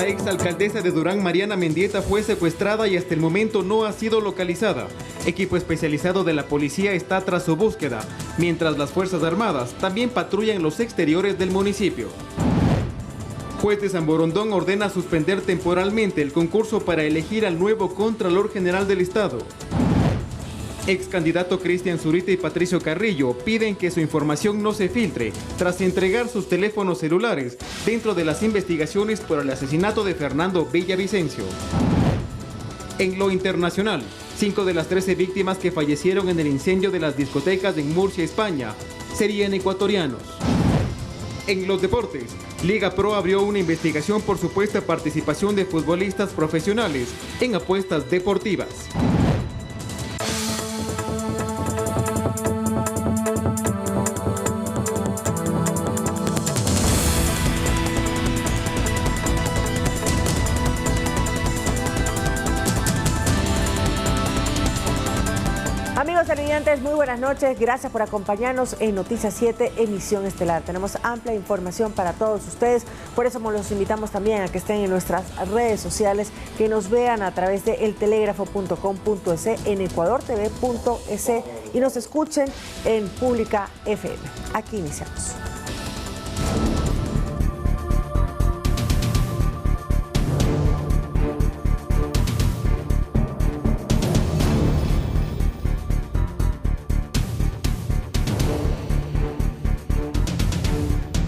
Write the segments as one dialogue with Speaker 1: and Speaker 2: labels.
Speaker 1: La exalcaldesa de Durán, Mariana Mendieta, fue secuestrada y hasta el momento no ha sido localizada. Equipo especializado de la policía está tras su búsqueda, mientras las Fuerzas Armadas también patrullan los exteriores del municipio. Juez de San Borondón ordena suspender temporalmente el concurso para elegir al nuevo Contralor General del Estado. Ex candidato Cristian Zurita y Patricio Carrillo piden que su información no se filtre tras entregar sus teléfonos celulares dentro de las investigaciones por el asesinato de Fernando Villavicencio. En lo internacional, 5 de las 13 víctimas que fallecieron en el incendio de las discotecas en Murcia, España, serían ecuatorianos. En los deportes, Liga Pro abrió una investigación por supuesta participación de futbolistas profesionales en apuestas deportivas.
Speaker 2: Amigos televidentes, muy buenas noches. Gracias por acompañarnos en Noticias 7, emisión estelar. Tenemos amplia información para todos ustedes. Por eso los invitamos también a que estén en nuestras redes sociales, que nos vean a través de eltelegrafo.com.es, en ecuadortv.es y nos escuchen en Pública FM. Aquí iniciamos.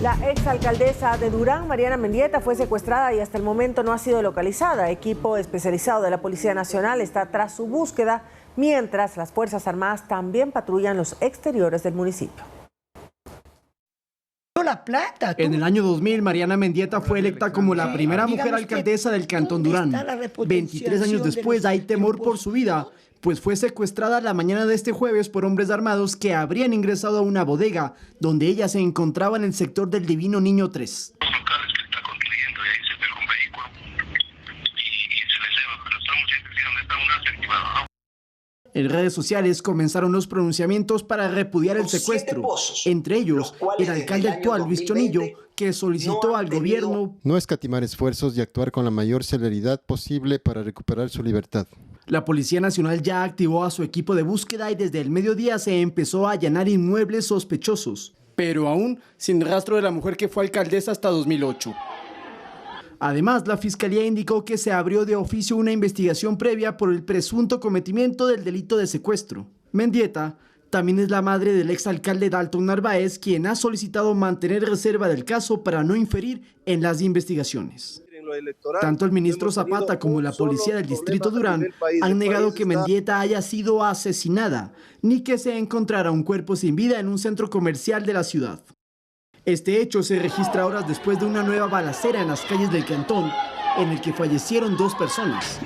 Speaker 2: La exalcaldesa de Durán, Mariana Mendieta, fue secuestrada y hasta el momento no ha sido localizada. Equipo especializado de la Policía Nacional está tras su búsqueda, mientras las Fuerzas Armadas también patrullan los exteriores del municipio.
Speaker 3: La plata.
Speaker 4: En el año 2000, Mariana Mendieta fue electa como la primera mujer alcaldesa del Cantón Durán. 23 años después hay temor por su vida, pues fue secuestrada la mañana de este jueves por hombres armados que habrían ingresado a una bodega donde ella se encontraba en el sector del Divino Niño 3.
Speaker 5: Los locales que está construyendo y ahí se pega un vehículo y se les lleva, pero estamos diciendo dónde está una activada.
Speaker 4: En redes sociales comenzaron los pronunciamientos para repudiar el secuestro, entre ellos el alcalde actual Luis Chonillo, que solicitó al gobierno
Speaker 6: no escatimar esfuerzos y actuar con la mayor celeridad posible para recuperar su libertad.
Speaker 4: La Policía Nacional ya activó a su equipo de búsqueda y desde el mediodía se empezó a allanar inmuebles sospechosos, pero aún sin rastro de la mujer que fue alcaldesa hasta 2008. Además, la Fiscalía indicó que se abrió de oficio una investigación previa por el presunto cometimiento del delito de secuestro. Mendieta también es la madre del exalcalde Dalton Narváez, quien ha solicitado mantener reserva del caso para no inferir en las investigaciones. Tanto el ministro Zapata como la policía del distrito Durán han negado que Mendieta haya sido asesinada, ni que se encontrara un cuerpo sin vida en un centro comercial de la ciudad. Este hecho se registra horas después de una nueva balacera en las calles del cantón, en el que fallecieron 2 personas.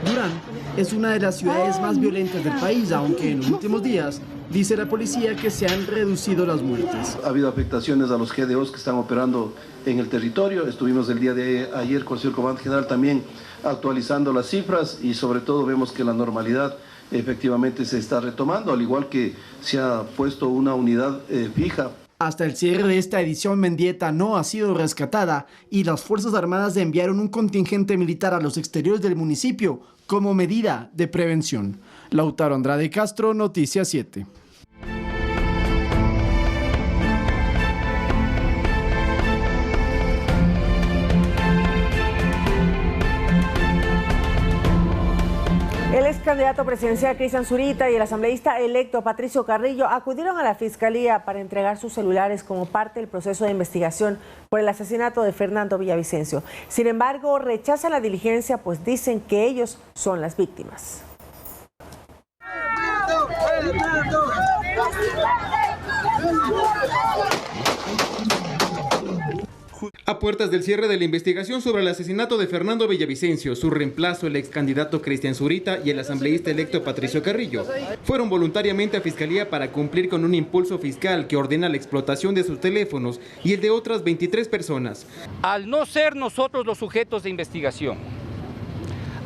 Speaker 4: Durán es una de las ciudades más violentas del país, aunque en los últimos días dice la policía que se han reducido las muertes.
Speaker 7: Ha habido afectaciones a los GDOs que están operando en el territorio. Estuvimos el día de ayer con el señor comandante general también actualizando las cifras y sobre todo vemos que la normalidad efectivamente se está retomando, al igual que se ha puesto una unidad fija.
Speaker 4: Hasta el cierre de esta edición, Mendieta no ha sido rescatada y las Fuerzas Armadas enviaron un contingente militar a los exteriores del municipio como medida de prevención. Lautaro Andrade Castro, Noticias 7.
Speaker 2: El ex candidato presidencial Cristian Zurita y el asambleísta electo Patricio Carrillo acudieron a la Fiscalía para entregar sus celulares como parte del proceso de investigación por el asesinato de Fernando Villavicencio. Sin embargo, rechazan la diligencia, pues dicen que ellos son las víctimas.
Speaker 1: A puertas del cierre de la investigación sobre el asesinato de Fernando Villavicencio, su reemplazo, el ex candidato Cristian Zurita y el asambleísta electo Patricio Carrillo, fueron voluntariamente a Fiscalía para cumplir con un impulso fiscal que ordena la explotación de sus teléfonos y el de otras 23 personas.
Speaker 8: Al no ser nosotros los sujetos de investigación,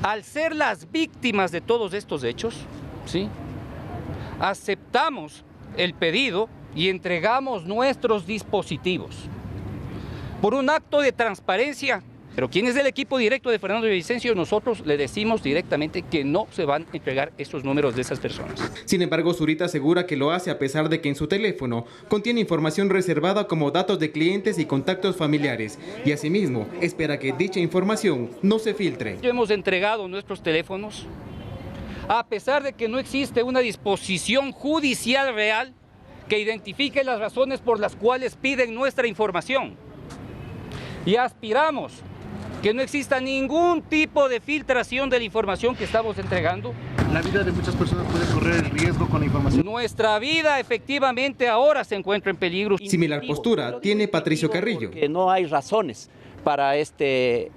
Speaker 8: al ser las víctimas de todos estos hechos, ¿sí?, aceptamos el pedido y entregamos nuestros dispositivos. Por un acto de transparencia Pero quien es del equipo directo de Fernando Villavicencio, nosotros le decimos directamente que no se van a entregar estos números de esas personas.
Speaker 1: Sin embargo, Zurita asegura que lo hace a pesar de que en su teléfono contiene información reservada como datos de clientes y contactos familiares, y asimismo espera que dicha información no se filtre.
Speaker 8: Hemos entregado nuestros teléfonos a pesar de que no existe una disposición judicial real que identifique las razones por las cuales piden nuestra información. Y aspiramos que no exista ningún tipo de filtración de la información que estamos entregando.
Speaker 3: La vida de muchas personas puede correr el riesgo con la información.
Speaker 8: Nuestra vida efectivamente ahora se encuentra en peligro.
Speaker 1: Similar postura tiene Patricio Carrillo.
Speaker 9: Porque no hay razones para este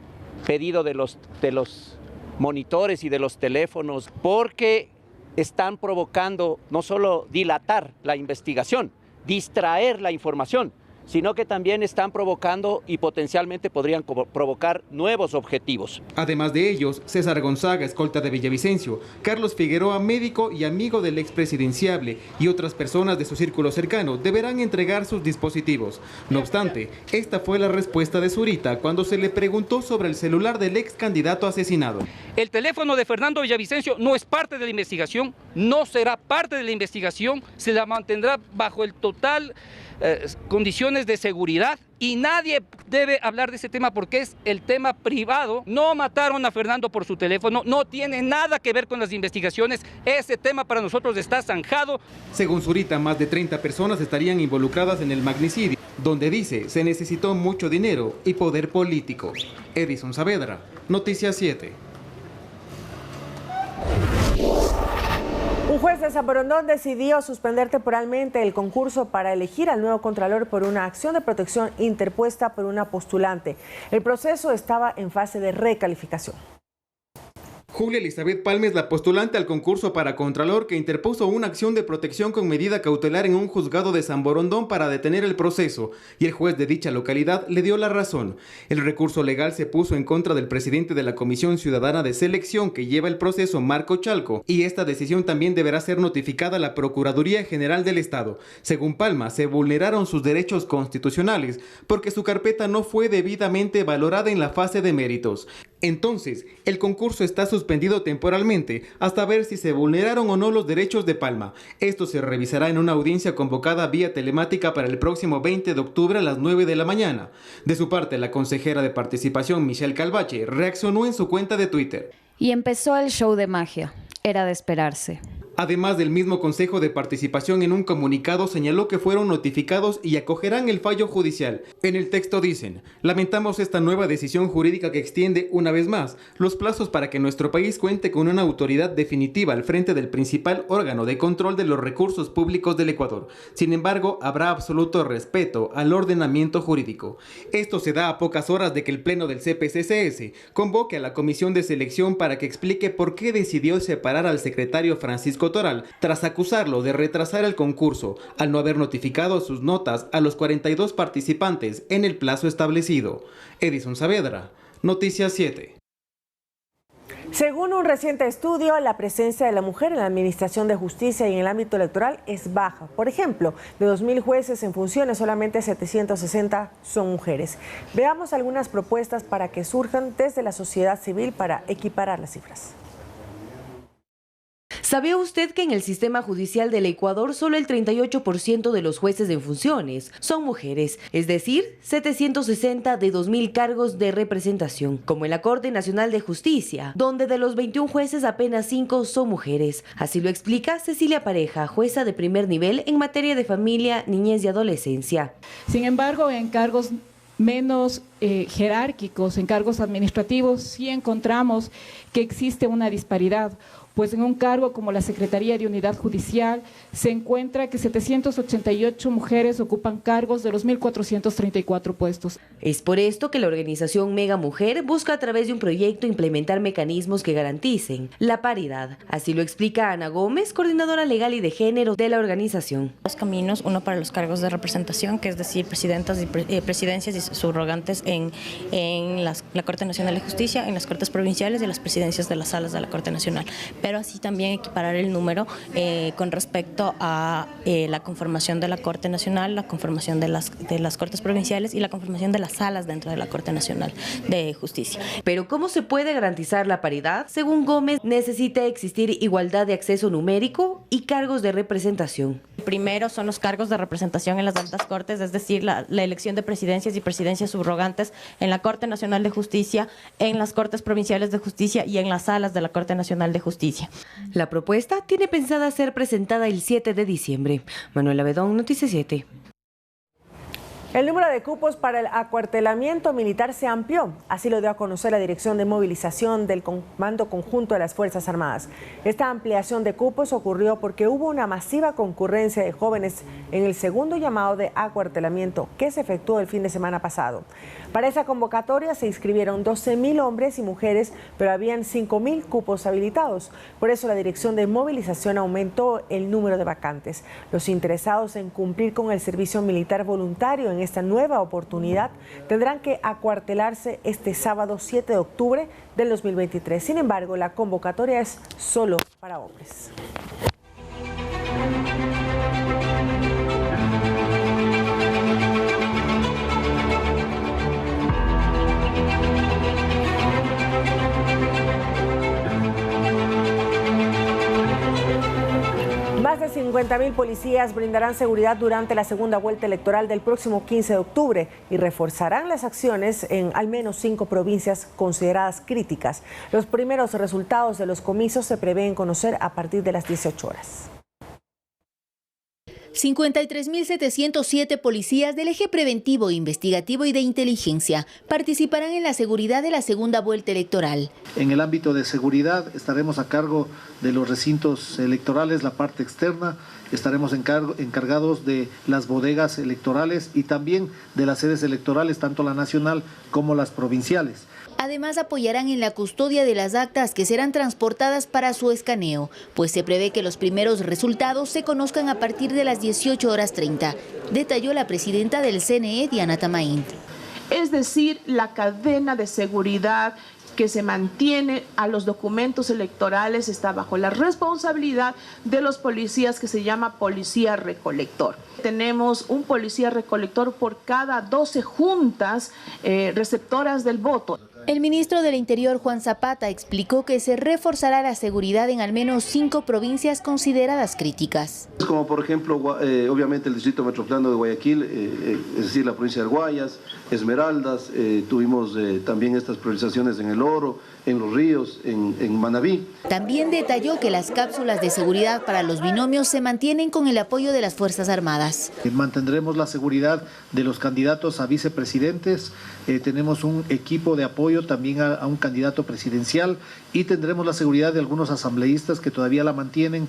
Speaker 9: pedido de los monitores y de los teléfonos, porque están provocando no solo dilatar la investigación, distraer la información, sino que también están provocando y potencialmente podrían provocar nuevos objetivos.
Speaker 1: Además de ellos, César Gonzaga, escolta de Villavicencio, Carlos Figueroa, médico y amigo del expresidenciable, y otras personas de su círculo cercano deberán entregar sus dispositivos. No obstante, esta fue la respuesta de Zurita cuando se le preguntó sobre el celular del ex candidato asesinado.
Speaker 8: El teléfono de Fernando Villavicencio no es parte de la investigación, no será parte de la investigación, se la mantendrá bajo el total condiciones de seguridad y nadie debe hablar de ese tema porque es el tema privado. No mataron a Fernando por su teléfono, no tiene nada que ver con las investigaciones, ese tema para nosotros está zanjado.
Speaker 1: Según Zurita, más de 30 personas estarían involucradas en el magnicidio, donde dice se necesitó mucho dinero y poder político. Edison Saavedra, Noticias 7.
Speaker 2: Un juez de San Borondón decidió suspender temporalmente el concurso para elegir al nuevo contralor por una acción de protección interpuesta por una postulante. El proceso estaba en fase de recalificación.
Speaker 1: Julia Elizabeth Palmes, la postulante al concurso para Contralor que interpuso una acción de protección con medida cautelar en un juzgado de San Borondón para detener el proceso, y el juez de dicha localidad le dio la razón. El recurso legal se puso en contra del presidente de la Comisión Ciudadana de Selección que lleva el proceso, Marco Chalco, y esta decisión también deberá ser notificada a la Procuraduría General del Estado. Según Palma, se vulneraron sus derechos constitucionales porque su carpeta no fue debidamente valorada en la fase de méritos. Entonces, el concurso está suspendido temporalmente hasta ver si se vulneraron o no los derechos de Palma. Esto se revisará en una audiencia convocada vía telemática para el próximo 20 de octubre a las 9 de la mañana. De su parte, la consejera de Participación, Michelle Calvache, reaccionó en su cuenta de Twitter.
Speaker 10: Y empezó el show de magia. Era de esperarse.
Speaker 1: Además, del mismo Consejo de Participación en un comunicado señaló que fueron notificados y acogerán el fallo judicial. En el texto dicen: lamentamos esta nueva decisión jurídica que extiende una vez más los plazos para que nuestro país cuente con una autoridad definitiva al frente del principal órgano de control de los recursos públicos del Ecuador. Sin embargo, habrá absoluto respeto al ordenamiento jurídico. Esto se da a pocas horas de que el Pleno del CPCCS convoque a la Comisión de Selección para que explique por qué decidió separar al secretario Francisco Toral, tras acusarlo de retrasar el concurso al no haber notificado sus notas a los 42 participantes en el plazo establecido. Edison Saavedra, Noticias 7.
Speaker 2: Según un reciente estudio, la presencia de la mujer en la administración de justicia y en el ámbito electoral es baja. Por ejemplo, de 2.000 jueces en funciones, solamente 760 son mujeres. Veamos algunas propuestas para que surjan desde la sociedad civil para equiparar las cifras.
Speaker 11: ¿Sabía usted que en el sistema judicial del Ecuador solo el 38% de los jueces en funciones son mujeres? Es decir, 760 de 2.000 cargos de representación, como en la Corte Nacional de Justicia, donde de los 21 jueces apenas 5 son mujeres. Así lo explica Cecilia Pareja, jueza de primer nivel en materia de familia, niñez y adolescencia.
Speaker 12: Sin embargo, en cargos menos jerárquicos, en cargos administrativos, sí encontramos que existe una disparidad. Pues en un cargo como la Secretaría de Unidad Judicial se encuentra que 788 mujeres ocupan cargos de los 1.434 puestos.
Speaker 11: Es por esto que la organización Mega Mujer busca a través de un proyecto implementar mecanismos que garanticen la paridad. Así lo explica Ana Gómez, coordinadora legal y de género de la organización.
Speaker 13: Dos caminos, uno para los cargos de representación, que es decir, presidentas y presidencias y subrogantes en la Corte Nacional de Justicia, en las Cortes Provinciales y las presidencias de las salas de la Corte Nacional. pero así también equiparar el número con respecto a la conformación de la Corte Nacional, la conformación de las Cortes Provinciales y la conformación de las salas dentro de la Corte Nacional de Justicia.
Speaker 11: Pero ¿cómo se puede garantizar la paridad? Según Gómez, necesita existir igualdad de acceso numérico y cargos de representación.
Speaker 13: Primero son los cargos de representación en las altas cortes, es decir, la elección de presidencias y presidencias subrogantes en la Corte Nacional de Justicia, en las Cortes Provinciales de Justicia y en las salas de la Corte Nacional de Justicia.
Speaker 11: La propuesta tiene pensada ser presentada el 7 de diciembre. Manuela Bedón, Noticias 7.
Speaker 2: El número de cupos para el acuartelamiento militar se amplió, así lo dio a conocer la Dirección de Movilización del Comando Conjunto de las Fuerzas Armadas. Esta ampliación de cupos ocurrió porque hubo una masiva concurrencia de jóvenes en el segundo llamado de acuartelamiento que se efectuó el fin de semana pasado. Para esa convocatoria se inscribieron 12.000 hombres y mujeres, pero habían 5.000 cupos habilitados. Por eso la Dirección de Movilización aumentó el número de vacantes. Los interesados en cumplir con el servicio militar voluntario en esta nueva oportunidad tendrán que acuartelarse este sábado 7 de octubre del 2023. Sin embargo, la convocatoria es solo para hombres. Más de 50.000 policías brindarán seguridad durante la segunda vuelta electoral del próximo 15 de octubre y reforzarán las acciones en al menos 5 provincias consideradas críticas. Los primeros resultados de los comicios se prevén conocer a partir de las 18 horas.
Speaker 14: 53.707 policías del eje preventivo, investigativo y de inteligencia participarán en la seguridad de la segunda vuelta electoral.
Speaker 3: En el ámbito de seguridad estaremos a cargo de los recintos electorales, la parte externa, estaremos encargados de las bodegas electorales y también de las sedes electorales, tanto la nacional como las provinciales.
Speaker 14: Además, apoyarán en la custodia de las actas que serán transportadas para su escaneo, pues se prevé que los primeros resultados se conozcan a partir de las 18:30, detalló la presidenta del CNE, Diana Tamaín.
Speaker 15: Es decir, la cadena de seguridad que se mantiene a los documentos electorales está bajo la responsabilidad de los policías, que se llama policía recolector. Tenemos un policía recolector por cada 12 juntas receptoras del voto.
Speaker 14: El ministro del Interior, Juan Zapata, explicó que se reforzará la seguridad en al menos 5 provincias consideradas críticas.
Speaker 7: Como por ejemplo, obviamente el Distrito Metropolitano de Guayaquil, es decir, la provincia de Guayas, Esmeraldas, tuvimos también estas priorizaciones en El Oro, en Los Ríos, en Manabí.
Speaker 14: También detalló que las cápsulas de seguridad para los binomios se mantienen con el apoyo de las Fuerzas Armadas.
Speaker 3: Mantendremos la seguridad de los candidatos a vicepresidentes, tenemos un equipo de apoyo también a un candidato presidencial y tendremos la seguridad de algunos asambleístas que todavía la mantienen.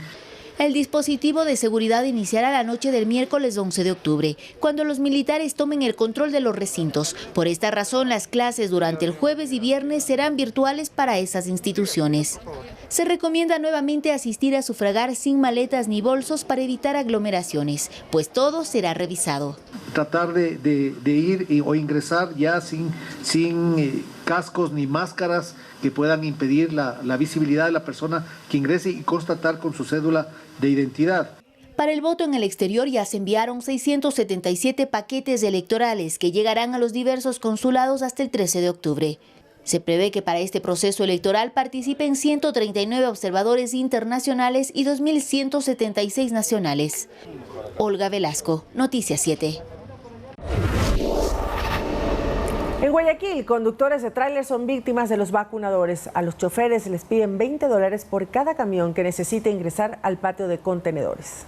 Speaker 14: El dispositivo de seguridad iniciará la noche del miércoles 11 de octubre, cuando los militares tomen el control de los recintos. Por esta razón, las clases durante el jueves y viernes serán virtuales para esas instituciones. Se recomienda nuevamente asistir a sufragar sin maletas ni bolsos para evitar aglomeraciones, pues todo será revisado.
Speaker 3: Tratar de ir o ingresar ya sin cascos ni máscaras que puedan impedir la visibilidad de la persona que ingrese y constatar con su cédula de identidad.
Speaker 14: Para el voto en el exterior ya se enviaron 677 paquetes electorales que llegarán a los diversos consulados hasta el 13 de octubre. Se prevé que para este proceso electoral participen 139 observadores internacionales y 2.176 nacionales. Olga Velasco, Noticias 7.
Speaker 2: En Guayaquil, conductores de tráiler son víctimas de los vacunadores. A los choferes les piden $20 por cada camión que necesite ingresar al patio de contenedores.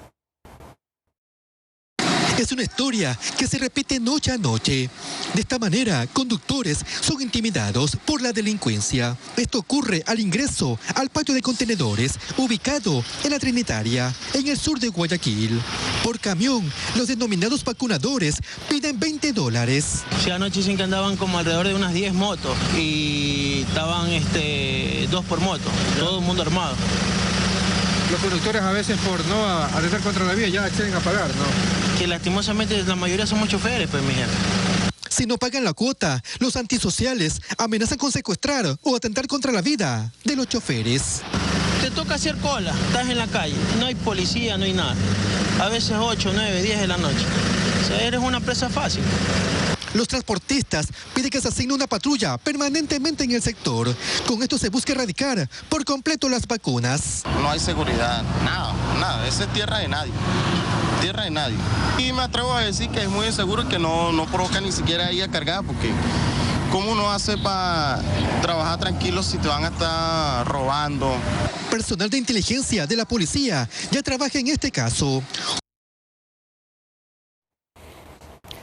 Speaker 16: Es una historia que se repite noche a noche. De esta manera, conductores son intimidados por la delincuencia. Esto ocurre al ingreso al patio de contenedores ubicado en la Trinitaria, en el sur de Guayaquil. Por camión, los denominados vacunadores piden $20.
Speaker 17: Sí, anoche dicen que andaban como alrededor de unas 10 motos y estaban 2 por moto, todo el mundo armado.
Speaker 18: Los conductores a veces por no atentar contra la vía ya acceden a pagar, ¿no?
Speaker 17: Que lastimosamente la mayoría somos choferes, pues, mi jefe.
Speaker 16: Si no pagan la cuota, los antisociales amenazan con secuestrar o atentar contra la vida de los choferes.
Speaker 17: te toca hacer cola, estás en la calle, no hay policía, no hay nada. A veces 8, 9, 10 de la noche. O sea, eres una presa fácil.
Speaker 16: Los transportistas piden que se asigne una patrulla permanentemente en el sector. Con esto se busca erradicar por completo las vacunas.
Speaker 19: No hay seguridad, nada. Esa es tierra de nadie. Tierra de nadie. Y me atrevo a decir que es muy inseguro que no provoca ni siquiera ir a cargar, porque ¿cómo uno hace para trabajar tranquilo si te van a estar robando?
Speaker 16: Personal de inteligencia de la policía ya trabaja en este caso.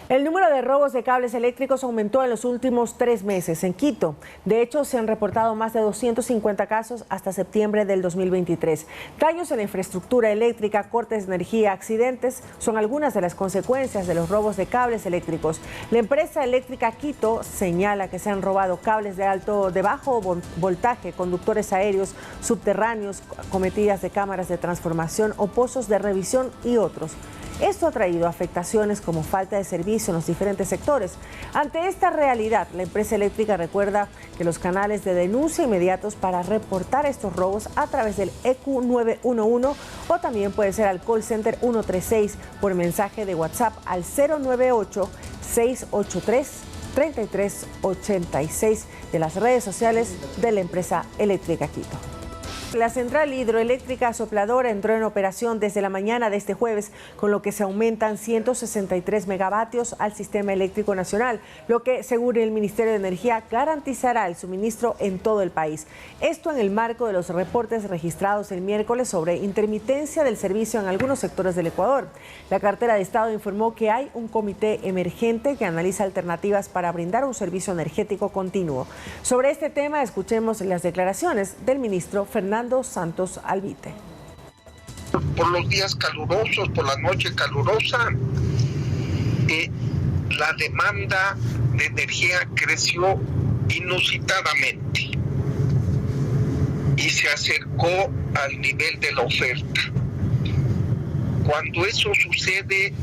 Speaker 2: El número de robos de cables eléctricos aumentó en los últimos 3 meses en Quito. De hecho, se han reportado más de 250 casos hasta septiembre del 2023. Daños en la infraestructura eléctrica, cortes de energía, accidentes son algunas de las consecuencias de los robos de cables eléctricos. La empresa eléctrica Quito señala que se han robado cables de bajo voltaje, conductores aéreos, subterráneos, cometidas de cámaras de transformación o pozos de revisión y otros. Esto ha traído afectaciones como falta de servicio en los diferentes sectores. Ante esta realidad, la empresa eléctrica recuerda que los canales de denuncia inmediatos para reportar estos robos a través del EQ 911 o también puede ser al call center 136 por mensaje de WhatsApp al 098-683-3386 de las redes sociales de la empresa eléctrica Quito. La central hidroeléctrica Sopladora entró en operación desde la mañana de este jueves, con lo que se aumentan 163 megavatios al sistema eléctrico nacional, lo que, según el Ministerio de Energía, garantizará el suministro en todo el país. Esto en el marco de los reportes registrados el miércoles sobre intermitencia del servicio en algunos sectores del Ecuador. La cartera de Estado informó que hay un comité emergente que analiza alternativas para brindar un servicio energético continuo. Sobre este tema, escuchemos las declaraciones del ministro Fernando Santos Albite.
Speaker 20: Por los días calurosos, por la noche calurosa, la demanda de energía creció inusitadamente y se acercó al nivel de la oferta. Cuando eso sucede,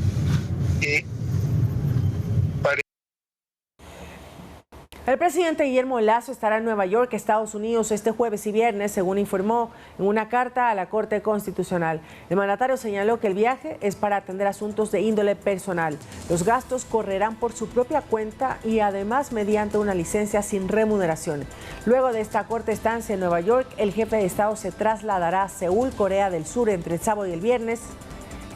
Speaker 2: el presidente Guillermo Lasso estará en Nueva York, Estados Unidos, este jueves y viernes, según informó en una carta a la Corte Constitucional. El mandatario señaló que el viaje es para atender asuntos de índole personal. Los gastos correrán por su propia cuenta y además mediante una licencia sin remuneración. Luego de esta corta estancia en Nueva York, el jefe de Estado se trasladará a Seúl, Corea del Sur, entre el sábado y el viernes.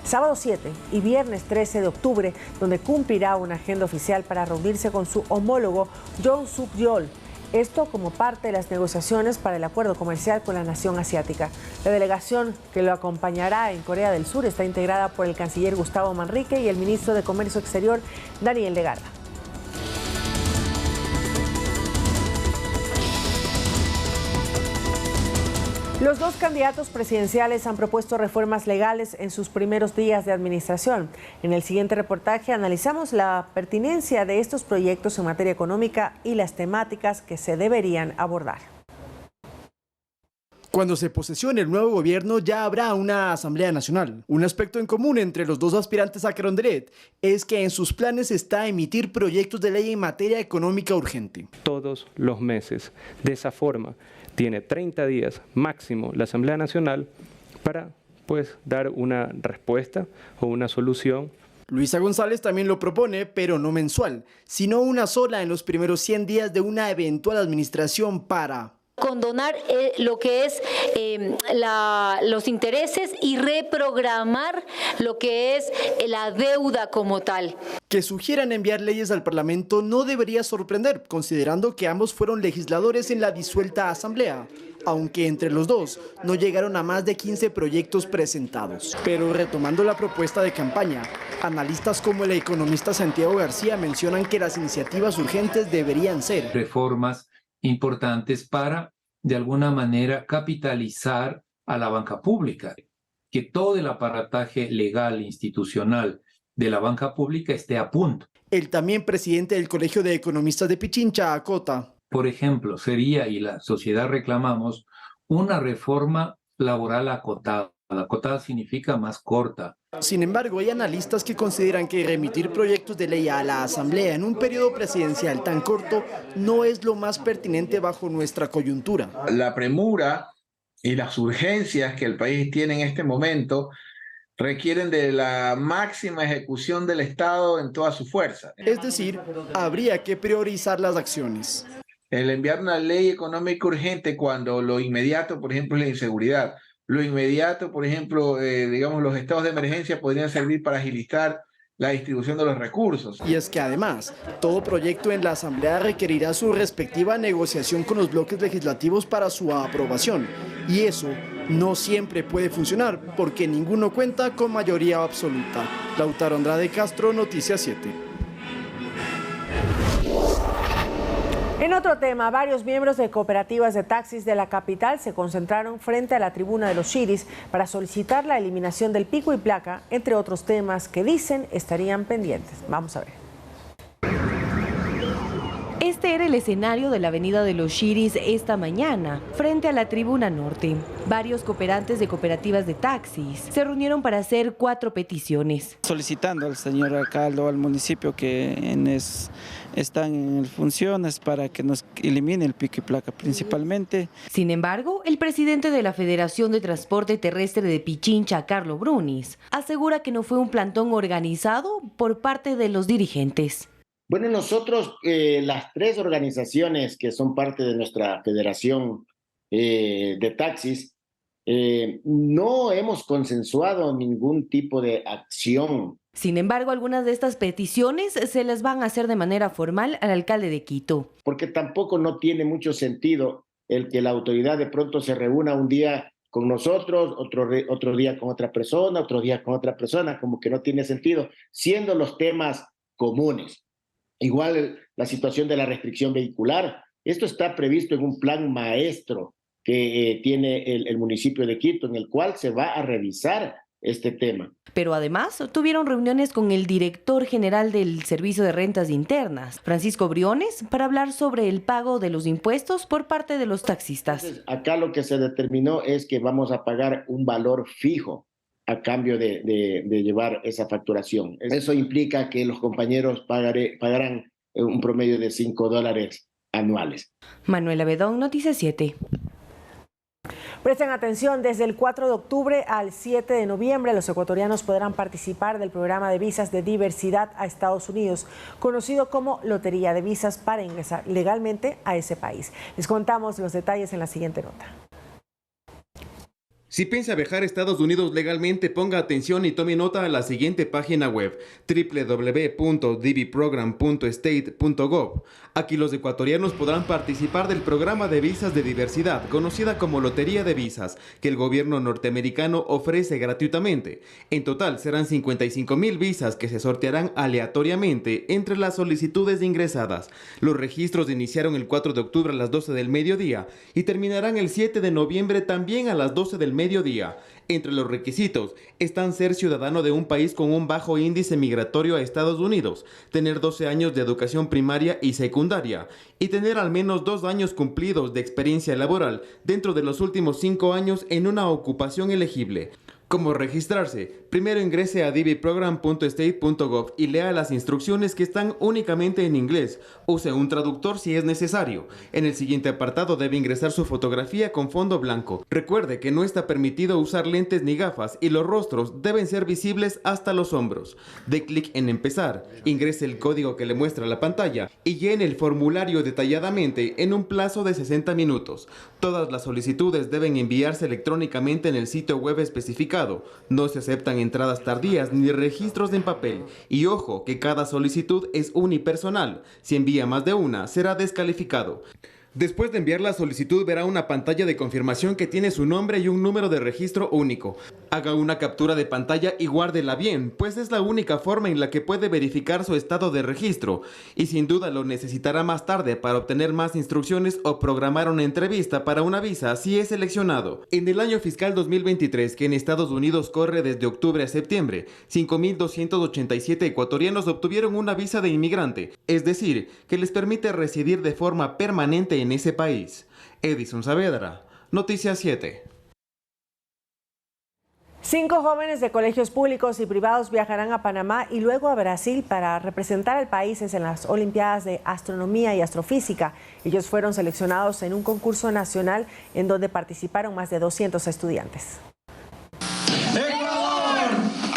Speaker 2: Sábado 7 y viernes 13 de octubre, donde cumplirá una agenda oficial para reunirse con su homólogo Yoon Suk-yeol. Esto como parte de las negociaciones para el acuerdo comercial con la nación asiática. La delegación que lo acompañará en Corea del Sur está integrada por el canciller Gustavo Manrique y el ministro de Comercio Exterior Daniel Legarda. Los dos candidatos presidenciales han propuesto reformas legales en sus primeros días de administración. En el siguiente reportaje analizamos la pertinencia de estos proyectos en materia económica y las temáticas que se deberían abordar.
Speaker 4: Cuando se posesione el nuevo gobierno ya habrá una Asamblea Nacional. Un aspecto en común entre los dos aspirantes a Carondelet es que en sus planes está emitir proyectos de ley en materia económica urgente.
Speaker 21: Todos los meses. De esa forma, tiene 30 días máximo la Asamblea Nacional para dar una respuesta o una solución.
Speaker 4: Luisa González también lo propone, pero no mensual, sino una sola en los primeros 100 días de una eventual administración para
Speaker 22: condonar lo que es los intereses y reprogramar lo que es la deuda como tal.
Speaker 4: Que sugieran enviar leyes al Parlamento no debería sorprender, considerando que ambos fueron legisladores en la disuelta Asamblea, aunque entre los dos no llegaron a más de 15 proyectos presentados. Pero retomando la propuesta de campaña, analistas como el economista Santiago García mencionan que las iniciativas urgentes deberían ser
Speaker 23: reformas importantes para, de alguna manera, capitalizar a la banca pública, que todo el aparataje legal e institucional de la banca pública esté a punto.
Speaker 4: El también presidente del Colegio de Economistas de Pichincha acota.
Speaker 23: Por ejemplo, sería, y la sociedad reclamamos, una reforma laboral acotada. Acotada significa más corta.
Speaker 4: Sin embargo, hay analistas que consideran que remitir proyectos de ley a la Asamblea en un periodo presidencial tan corto no es lo más pertinente bajo nuestra coyuntura.
Speaker 24: La premura
Speaker 5: y las urgencias que el país tiene en este momento requieren de la máxima ejecución del Estado en toda su fuerza.
Speaker 4: Es decir, habría que priorizar las acciones.
Speaker 5: El enviar una ley económica urgente cuando lo inmediato, por ejemplo, es la inseguridad. Lo inmediato, por ejemplo, digamos, los estados de emergencia podrían servir para agilizar la distribución de los recursos.
Speaker 4: Y es que además, todo proyecto en la Asamblea requerirá su respectiva negociación con los bloques legislativos para su aprobación. Y eso no siempre puede funcionar, porque ninguno cuenta con mayoría absoluta. Lautaro Andrade Castro, Noticias 7.
Speaker 2: En otro tema, varios miembros de cooperativas de taxis de la capital se concentraron frente a la tribuna de los Shiris para solicitar la eliminación del pico y placa, entre otros temas que dicen estarían pendientes. Vamos a ver.
Speaker 11: Este era el escenario de la avenida de los Shiris esta mañana, frente a la tribuna norte. Varios cooperantes de cooperativas de taxis se reunieron para hacer 4 peticiones.
Speaker 6: Solicitando al señor alcalde o al municipio que están en funciones para que nos elimine el pico y placa principalmente.
Speaker 11: Sin embargo, el presidente de la Federación de Transporte Terrestre de Pichincha, Carlos Brunis, asegura que no fue un plantón organizado por parte de los dirigentes.
Speaker 9: Bueno, nosotros, las 3 organizaciones que son parte de nuestra federación de taxis, no hemos consensuado ningún tipo de acción.
Speaker 11: Sin embargo, algunas de estas peticiones se las van a hacer de manera formal al alcalde de Quito.
Speaker 9: Porque tampoco no tiene mucho sentido el que la autoridad de pronto se reúna un día con nosotros, otro día con otra persona, otro día con otra persona, como que no tiene sentido, siendo los temas comunes. Igual la situación de la restricción vehicular. Esto está previsto en un plan maestro que tiene el municipio de Quito, en el cual se va a revisar este tema.
Speaker 11: Pero además tuvieron reuniones con el director general del Servicio de Rentas Internas, Francisco Briones, para hablar sobre el pago de los impuestos por parte de los taxistas.
Speaker 9: Entonces, acá lo que se determinó es que vamos a pagar un valor fijo a cambio de llevar esa facturación. Eso implica que los compañeros pagarán un promedio de $5 anuales.
Speaker 11: Manuela Bedón, Noticias 7.
Speaker 2: Presten atención, desde el 4 de octubre al 7 de noviembre los ecuatorianos podrán participar del programa de visas de diversidad a Estados Unidos, conocido como Lotería de Visas, para ingresar legalmente a ese país. Les contamos los detalles en la siguiente nota.
Speaker 1: Si piensa viajar a Estados Unidos legalmente, ponga atención y tome nota a la siguiente página web: www.dvprogram.state.gov. Aquí los ecuatorianos podrán participar del programa de visas de diversidad, conocida como Lotería de Visas, que el gobierno norteamericano ofrece gratuitamente. En total serán 55,000 visas que se sortearán aleatoriamente entre las solicitudes ingresadas. Los registros iniciaron el 4 de octubre a las 12 del mediodía y terminarán el 7 de noviembre también a las 12 del mediodía. Entre los requisitos están ser ciudadano de un país con un bajo índice migratorio a Estados Unidos, tener 12 años de educación primaria y secundaria y tener al menos 2 años cumplidos de experiencia laboral dentro de los últimos 5 años en una ocupación elegible. ¿Cómo registrarse? Primero ingrese a dvprogram.state.gov y lea las instrucciones que están únicamente en inglés. Use un traductor si es necesario. En el siguiente apartado debe ingresar su fotografía con fondo blanco. Recuerde que no está permitido usar lentes ni gafas y los rostros deben ser visibles hasta los hombros. Dé clic en empezar, ingrese el código que le muestra la pantalla y llene el formulario detalladamente en un plazo de 60 minutos. Todas las solicitudes deben enviarse electrónicamente en el sitio web especificado. No se aceptan entradas tardías ni registros en papel. Y ojo, que cada solicitud es unipersonal. Si envía más de una, será descalificado. Después de enviar la solicitud verá una pantalla de confirmación que tiene su nombre y un número de registro único. Haga una captura de pantalla y guárdela bien, pues es la única forma en la que puede verificar su estado de registro. Y sin duda lo necesitará más tarde para obtener más instrucciones o programar una entrevista para una visa si es seleccionado. En el año fiscal 2023, que en Estados Unidos corre desde octubre a septiembre, 5,287 ecuatorianos obtuvieron una visa de inmigrante, es decir, que les permite residir de forma permanente en ese país. Edison Saavedra, Noticias 7.
Speaker 2: 5 jóvenes de colegios públicos y privados viajarán a Panamá y luego a Brasil para representar al país en las Olimpiadas de Astronomía y Astrofísica. Ellos fueron seleccionados en un concurso nacional en donde participaron más de 200 estudiantes.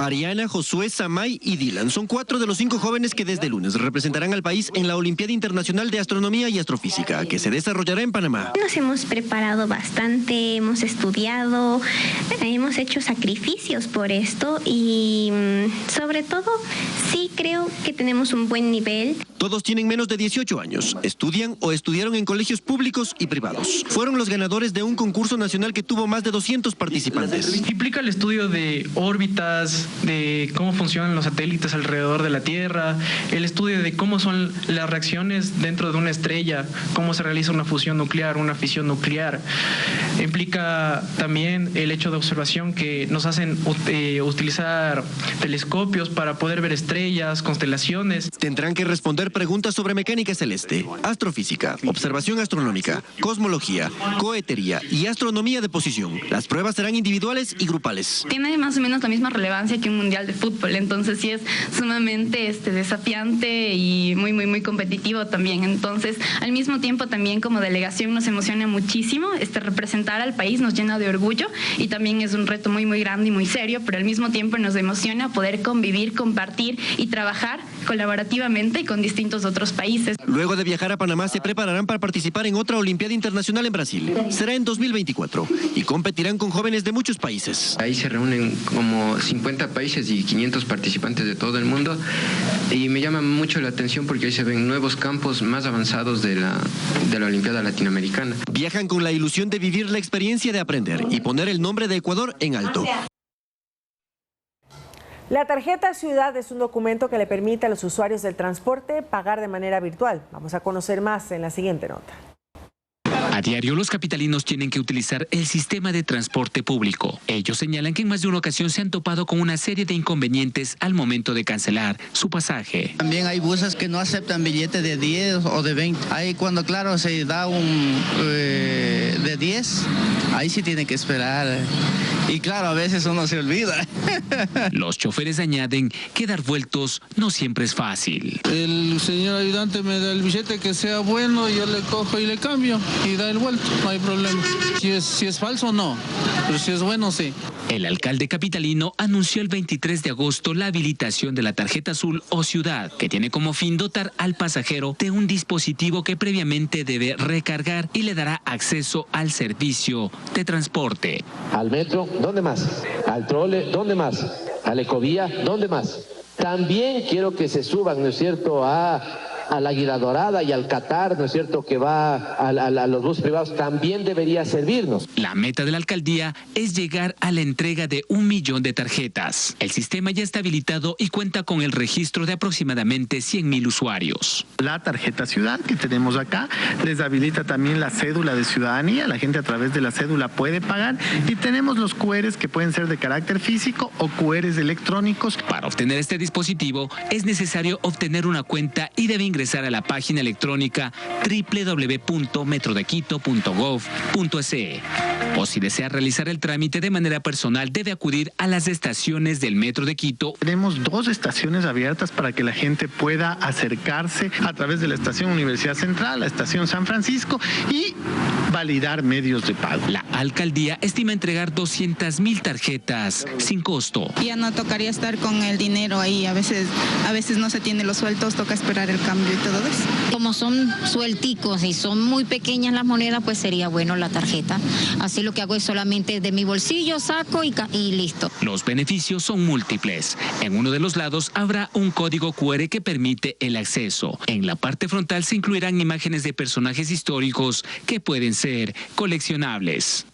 Speaker 8: Ariana, Josué, Samay y Dylan son 4 de los 5 jóvenes que desde lunes representarán al país en la Olimpiada Internacional de Astronomía y Astrofísica, que se desarrollará en Panamá.
Speaker 10: Nos hemos preparado bastante, hemos estudiado, hemos hecho sacrificios por esto y sobre todo sí creo que tenemos un buen nivel.
Speaker 8: Todos tienen menos de 18 años, estudian o estudiaron en colegios públicos y privados. Fueron los ganadores de un concurso nacional que tuvo más de 200 participantes.
Speaker 12: Implica el estudio de órbitas, de cómo funcionan los satélites alrededor de la Tierra, el estudio de cómo son las reacciones dentro de una estrella, cómo se realiza una fusión nuclear, una fisión nuclear. Implica también el hecho de observación que nos hacen utilizar telescopios para poder ver estrellas, constelaciones.
Speaker 8: Tendrán que responder preguntas sobre mecánica celeste, astrofísica, observación astronómica, cosmología, cohetería y astronomía de posición. Las pruebas serán individuales y grupales.
Speaker 24: Tiene más o menos la misma relevancia que un mundial de fútbol, entonces sí es sumamente desafiante y muy competitivo también. Entonces, al mismo tiempo también como delegación nos emociona muchísimo, representar al país nos llena de orgullo y también es un reto muy grande y muy serio, pero al mismo tiempo nos emociona poder convivir, compartir y trabajar colaborativamente con distintos otros países.
Speaker 8: Luego de viajar a Panamá se prepararán para participar en otra Olimpiada Internacional en Brasil. Será en 2024 y competirán con jóvenes de muchos países.
Speaker 25: Ahí se reúnen como 50 países y 500 participantes de todo el mundo y me llama mucho la atención porque ahí se ven nuevos campos más avanzados de la Olimpiada Latinoamericana.
Speaker 8: Viajan con la ilusión de vivir la experiencia de aprender y poner el nombre de Ecuador en alto.
Speaker 2: La tarjeta Ciudad es un documento que le permite a los usuarios del transporte pagar de manera virtual. Vamos a conocer más en la siguiente nota.
Speaker 26: A diario, los capitalinos tienen que utilizar el sistema de transporte público. Ellos señalan que en más de una ocasión se han topado con una serie de inconvenientes al momento de cancelar su pasaje.
Speaker 27: También hay buses que no aceptan billetes de 10 o de 20. Ahí cuando, claro, se da un de 10, ahí sí tiene que esperar. Y claro, a veces uno se olvida.
Speaker 26: Los choferes añaden que dar vueltos no siempre es fácil.
Speaker 28: El señor ayudante me da el billete que sea bueno, yo le cojo y le cambio y da el vuelto, no hay problema. Si es falso, no, pero si es bueno, sí.
Speaker 26: El alcalde capitalino anunció el 23 de agosto la habilitación de la tarjeta azul o Ciudad, que tiene como fin dotar al pasajero de un dispositivo que previamente debe recargar y le dará acceso al servicio de transporte.
Speaker 29: Al metro, ¿dónde más? Al trole, ¿dónde más? A la ecovía, ¿dónde más? También quiero que se suban, ¿no es cierto?, a la Águila Dorada y al Qatar, ¿no es cierto?, que va a los buses privados, también debería servirnos.
Speaker 26: La meta de la alcaldía es llegar a la entrega de 1 millón de tarjetas. El sistema ya está habilitado y cuenta con el registro de aproximadamente 100,000 usuarios.
Speaker 30: La tarjeta Ciudad que tenemos acá les habilita también la cédula de ciudadanía. La gente a través de la cédula puede pagar y tenemos los QRs que pueden ser de carácter físico o QRs electrónicos.
Speaker 26: Para obtener este dispositivo es necesario obtener una cuenta y debe ingresar a la página electrónica www.metrodequito.gov.es. O si desea realizar el trámite de manera personal, debe acudir a las estaciones del Metro de Quito.
Speaker 30: Tenemos 2 estaciones abiertas para que la gente pueda acercarse a través de la estación Universidad Central, la estación San Francisco y validar medios de pago.
Speaker 26: La alcaldía estima entregar 200,000 tarjetas sin costo.
Speaker 31: Ya no tocaría estar con el dinero ahí, a veces no se tiene los sueltos, toca esperar el cambio y todo eso.
Speaker 32: Como son suelticos y son muy pequeñas las monedas, pues sería bueno la tarjeta. Así lo que hago es solamente de mi bolsillo saco y listo.
Speaker 26: Los beneficios son múltiples. En uno de los lados habrá un código QR que permite el acceso. En la parte frontal se incluirán imágenes de personajes históricos que pueden ser coleccionables.